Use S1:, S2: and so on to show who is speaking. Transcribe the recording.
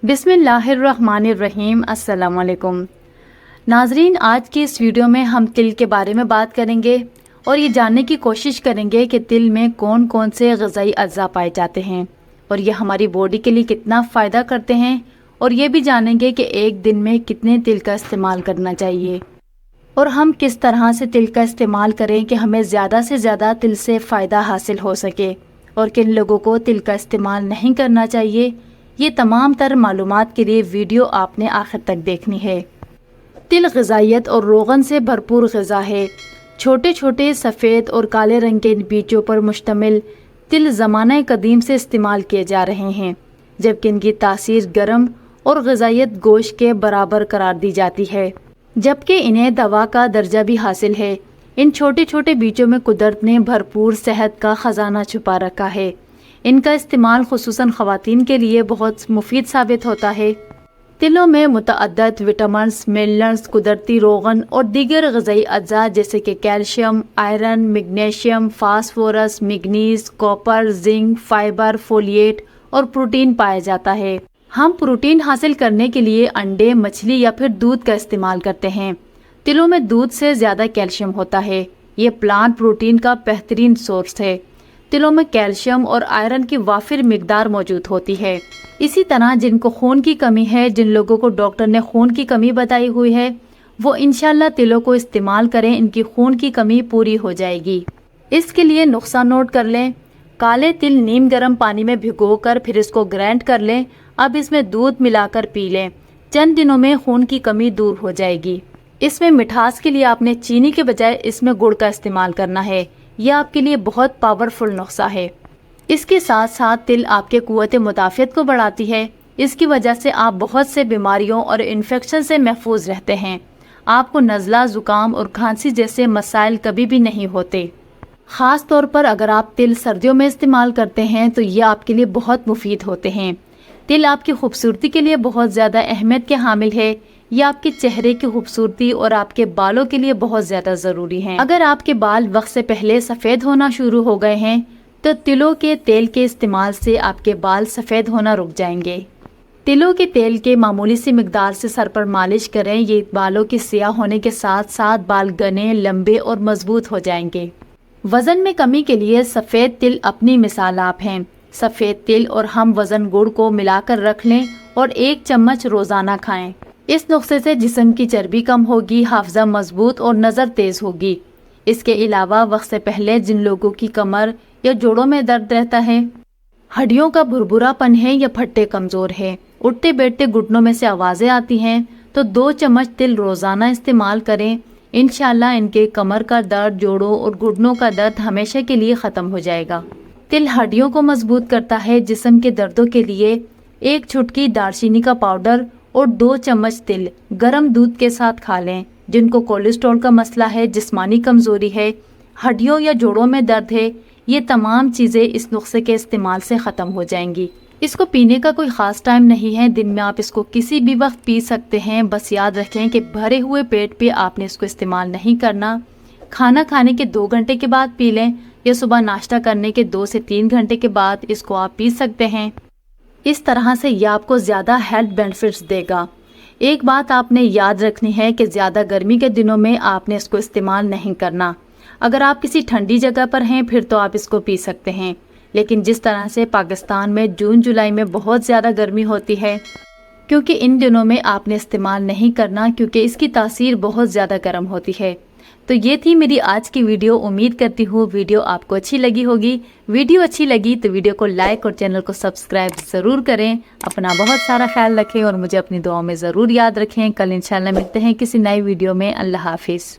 S1: बिस्मिल्लाहिर्रहमानिर्रहीम। अस्सलाम वालेकुम नाजरीन, आज की इस वीडियो में हम तिल के बारे में बात करेंगे और ये जानने की कोशिश करेंगे कि तिल में कौन कौन से ग़िज़ाई अज्जा पाए जाते हैं और ये हमारी बॉडी के लिए कितना फ़ायदा करते हैं, और ये भी जानेंगे कि एक दिन में कितने तिल का इस्तेमाल करना चाहिए और हम किस तरह से तिल का इस्तेमाल करें कि हमें ज़्यादा से ज़्यादा तिल से फ़ायदा हासिल हो सके, और किन लोगों को तिल का इस्तेमाल नहीं करना चाहिए। ये तमाम तर मालूमात के लिए वीडियो आपने आखिर तक देखनी है। तिल ग़िज़ाइयत और रोगन से भरपूर ग़िज़ा है। छोटे छोटे सफ़ेद और काले रंग के बीजों पर मुश्तमिल तिल ज़माना कदीम से इस्तेमाल किए जा रहे हैं, जबकि इनकी तासीर गर्म और ग़िज़ाइयत गोश्त के बराबर करार दी जाती है, जबकि इन्हें दवा का दर्जा भी हासिल है। इन छोटे छोटे बीजों में कुदरत ने भरपूर सेहत का ख़जाना छुपा रखा है। इनका इस्तेमाल खुसूसन ख़वातीन के लिए बहुत मुफीद साबित होता है। तिलों में मुतअद्दद विटामिन्स, मिनरल्स, कुदरती रोगन और दीगर ग़िज़ाई अज्जा जैसे कि calcium, iron, magnesium, phosphorus, manganese, copper, zinc, fibre, folate और प्रोटीन पाया जाता है। हम प्रोटीन हासिल करने के लिए अंडे, मछली या फिर दूध का इस्तेमाल करते हैं। तिलों में दूध से ज़्यादा कैल्शियम होता है। ये प्लांट प्रोटीन का बेहतरीन सोर्स है। तिलों में कैल्शियम और आयरन की वाफिर मिकदार मौजूद होती है। इसी तरह जिनको खून की कमी है, जिन लोगों को डॉक्टर ने खून की कमी बताई हुई है, वो इंशाल्लाह तिलों को इस्तेमाल करें, इनकी खून की कमी पूरी हो जाएगी। इसके लिए नुस्खा नोट कर लें। काले तिल नीम गर्म पानी में भिगोकर फिर इसको ग्राइंड कर लें। अब इसमें दूध मिलाकर पी लें। चंद दिनों में खून की कमी दूर हो जाएगी। इसमें मिठास के लिए आपने चीनी के बजाय इसमें गुड़ का इस्तेमाल करना है। यह आपके लिए बहुत पावरफुल नुस्खा है। इसके साथ साथ तिल आपके कुव्वत मुदाफ़ियत को बढ़ाती है। इसकी वजह से आप बहुत से बीमारियों और इन्फेक्शन से महफूज रहते हैं। आपको नज़ला, ज़ुकाम और खांसी जैसे मसाइल कभी भी नहीं होते। ख़ास तौर पर अगर आप तिल सर्दियों में इस्तेमाल करते हैं तो ये आपके लिए बहुत मुफीद होते हैं। तिल आपकी खूबसूरती के लिए बहुत ज़्यादा अहमियत के हामिल है। यह आपके चेहरे की खूबसूरती और आपके बालों के लिए बहुत ज़्यादा ज़रूरी हैं। अगर आपके बाल वक्त से पहले सफ़ेद होना शुरू हो गए हैं तो तिलों के तेल के इस्तेमाल से आपके बाल सफ़ेद होना रुक जाएंगे। तिलों के तेल के मामूली सी मिकदार से सर पर मालिश करें। ये बालों के सियाह होने के साथ साथ बाल घने, लंबे और मजबूत हो जाएंगे। वज़न में कमी के लिए सफ़ेद तिल अपनी मिसाल आप हैं। सफ़ेद तिल और हम वज़न गुड़ को मिलाकर रख लें और 1 चम्मच रोज़ाना खाएं। इस नुस्खे से जिस्म की चर्बी कम होगी, हाफजा मजबूत और नज़र तेज़ होगी। इसके अलावा वक्त से पहले जिन लोगों की कमर या जोड़ों में दर्द रहता है, हड्डियों का भुरभुरापन है या फट्टे कमज़ोर है, उठते बैठते घुटनों में से आवाज़ें आती हैं, तो 2 चम्मच तिल रोज़ाना इस्तेमाल करें। इंशाल्लाह इनके कमर का दर्द, जोड़ों और घुटनों का दर्द हमेशा के लिए ख़त्म हो जाएगा। तिल हड्डियों को मजबूत करता है। जिस्म के दर्दों के लिए 1 चुटकी दालचीनी का पाउडर और 2 चम्मच तिल गर्म दूध के साथ खा लें। जिनको कोलेस्ट्रॉल का मसला है, जिस्मानी कमज़ोरी है, हड्डियों या जोड़ों में दर्द है, ये तमाम चीज़ें इस नुस्खे के इस्तेमाल से ख़त्म हो जाएंगी। इसको पीने का कोई ख़ास टाइम नहीं है। दिन में आप इसको किसी भी वक्त पी सकते हैं। बस याद रखें कि भरे हुए पेट पे आपने इसको इस्तेमाल नहीं करना। खाना खाने के 2 घंटे के बाद पी लें या सुबह नाश्ता करने के 2 से 3 घंटे के बाद इसको आप पी सकते हैं। इस तरह से यह आपको ज़्यादा हेल्थ बेनिफिट्स देगा। एक बात आपने याद रखनी है कि ज़्यादा गर्मी के दिनों में आपने इसको इस्तेमाल नहीं करना। अगर आप किसी ठंडी जगह पर हैं फिर तो आप इसको पी सकते हैं, लेकिन जिस तरह से पाकिस्तान में जून जुलाई में बहुत ज़्यादा गर्मी होती है, क्योंकि इन दिनों में आपने इस्तेमाल नहीं करना, क्योंकि इसकी तासीर बहुत ज़्यादा गर्म होती है। तो ये थी मेरी आज की वीडियो। उम्मीद करती हूँ वीडियो आपको अच्छी लगी होगी। वीडियो अच्छी लगी तो वीडियो को लाइक और चैनल को सब्सक्राइब ज़रूर करें। अपना बहुत सारा ख्याल रखें और मुझे अपनी दुआओं में ज़रूर याद रखें। कल इंशाल्लाह मिलते हैं किसी नई वीडियो में। अल्लाह हाफिज़।